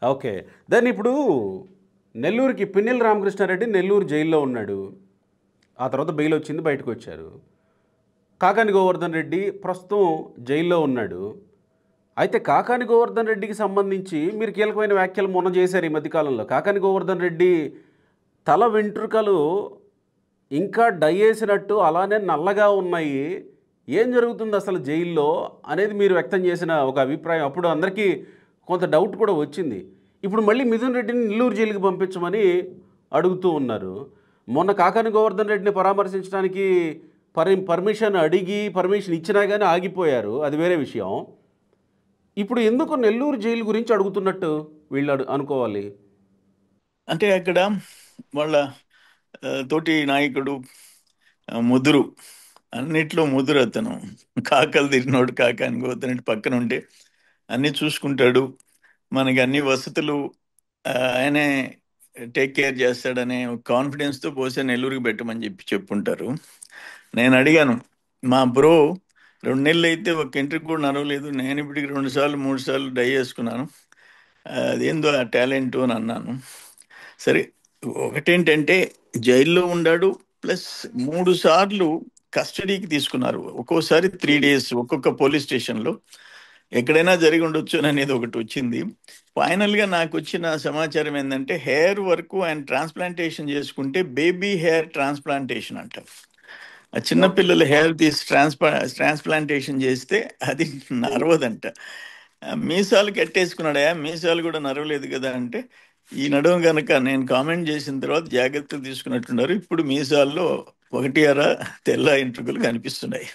Okay. Then ఇప్పుడు నెల్లూరుకి పిన్నెల్లి రామకృష్ణారెడ్డి నెల్లూరు జైల్లో ఉన్నాడు. ఆ తర్వాత బెయిల్ వచ్చింది, బయటకొచ్చారు. కాకాని గోవర్ధన్ రెడ్డి ప్రస్తుతం జైల్లో ఉన్నాడు. అయితే కాకాని గోవర్ధన్ రెడ్డికి సంబంధించి మీరు కీలకమైన వ్యాఖ్యలు మొన్న చేశారు ఈ మధ్యకాలంలో. కాకాని గోవర్ధన్ రెడ్డి తల వెంట్రుకలు ఇంకా డై ఏసినట్టు అలానే నల్లగా ఉన్నాయి. ఏం జరుగుతుంది అసలు జైల్లో అనేది మీరు వ్యక్తం చేసిన ఒక అభిప్రాయం. అప్పుడు అందరికీ కొంత డౌట్ కూడా వచ్చింది. ఇప్పుడు మళ్ళీ మిథున్ రెడ్డిని నెల్లూరు జైలుకి పంపించమని అడుగుతూ ఉన్నారు. మొన్న కాకాని గోవర్ధన్ రెడ్డిని పరామర్శించడానికి పర్మిషన్ అడిగి పర్మిషన్ ఇచ్చినా కానీ ఆగిపోయారు. అది వేరే విషయం. ఇప్పుడు ఎందుకు నెల్లూరు జైలు గురించి అడుగుతున్నట్టు వీళ్ళు అనుకోవాలి? అంటే అక్కడ వాళ్ళ తోటి నాయకుడు ముదురు, అన్నిట్లో ముదురు అతను. కాకలు తిరిగినోడు కాకాని గోవర్ధన్ పక్కన ఉంటే అన్ని చూసుకుంటాడు, మనకి అన్ని వసతులు ఆయనే టేక్ కేర్ చేస్తాడనే కాన్ఫిడెన్స్తో బహుశా నెల్లూరుకి పెట్టమని చెప్పుంటారు. నేను అడిగాను, మా బ్రో 2 నెలలు అయితే ఒక ఇంటికి కూడా నడవలేదు, నేను ఇప్పటికి 2 సార్లు 3 సార్లు డై చేసుకున్నాను, అదేందో ఆ టాలెంట్ అని అన్నాను. సరే, ఒకటేంటంటే జైల్లో ఉన్నాడు, ప్లస్ 3 సార్లు కస్టడీకి తీసుకున్నారు, ఒక్కోసారి 3 days ఒక్కొక్క పోలీస్ స్టేషన్లో. ఎక్కడైనా జరిగి ఉండొచ్చు అనేది ఒకటి వచ్చింది. ఫైనల్గా నాకు వచ్చిన సమాచారం ఏంటంటే హెయిర్ వరకు ఆయన ట్రాన్స్ప్లాంటేషన్ చేసుకుంటే బేబీ హెయిర్ ట్రాన్స్ప్లాంటేషన్ అంట. ఆ చిన్నపిల్లల హెయిర్ తీసి ట్రాన్స్ప్లాంటేషన్ చేస్తే అది నరవదంట. మీసాలు కట్టేసుకున్నాడా, మీసాలు కూడా నరవలేదు కదా అంటే, ఈ నడుము గనక నేను కామెంట్ చేసిన తర్వాత జాగ్రత్తలు తీసుకున్నట్టున్నారు, ఇప్పుడు మీసాల్లో 1 అర తెల్ల ఎంట్రుకలు కనిపిస్తున్నాయి.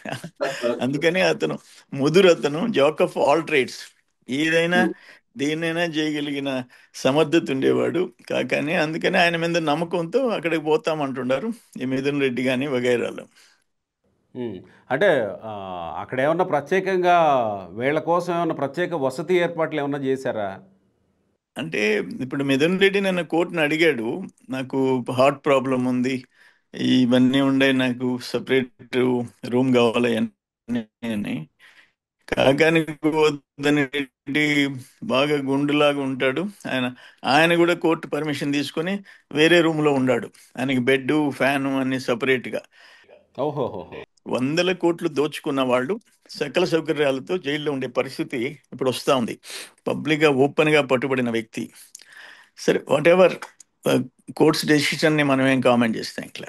అందుకని అతను ముదురు, అతను జాక్ ఆఫ్ ఆల్ ట్రేడ్స్, ఏదైనా దేన్నైనా చేయగలిగిన సమర్థత ఉండేవాడు కాకని. అందుకని ఆయన మీద నమ్మకంతో అక్కడికి పోతామంటున్నారు ఈ మిథున్ రెడ్డి కానీ వగైరాలు. హ్మ్. అంటే అక్కడేమన్నా ప్రత్యేకంగా వీళ్ళ కోసం ఏమన్నా ప్రత్యేక వసతి ఏర్పాట్లు ఏమన్నా చేశారా? అంటే ఇప్పుడు మిథున్ రెడ్డి నన్ను కోర్టును అడిగాడు, నాకు హార్ట్ ప్రాబ్లం ఉంది, ఇవన్నీ ఉండే, నాకు సపరేట్ రూమ్ కావాలి అని. కాకాని గోవర్ధన్ రెడ్డి బాగా గుండులాగా ఉంటాడు ఆయన. ఆయన కూడా కోర్టు పర్మిషన్ తీసుకొని వేరే రూమ్లో ఉన్నాడు, ఆయనకి బెడ్ ఫ్యాను అన్ని సపరేట్గా. ఓహోహోహో! 100 కోట్లు దోచుకున్న వాళ్ళు సకల సౌకర్యాలతో జైల్లో ఉండే పరిస్థితి ఇప్పుడు వస్తూ ఉంది. పబ్లిక్గా ఓపెన్గా పట్టుబడిన వ్యక్తి. సరే, వాట్ ఎవర్ కోర్ట్స్ డెసిషన్ని మనం ఏం కామెంట్ చేస్తాం ఇట్లా.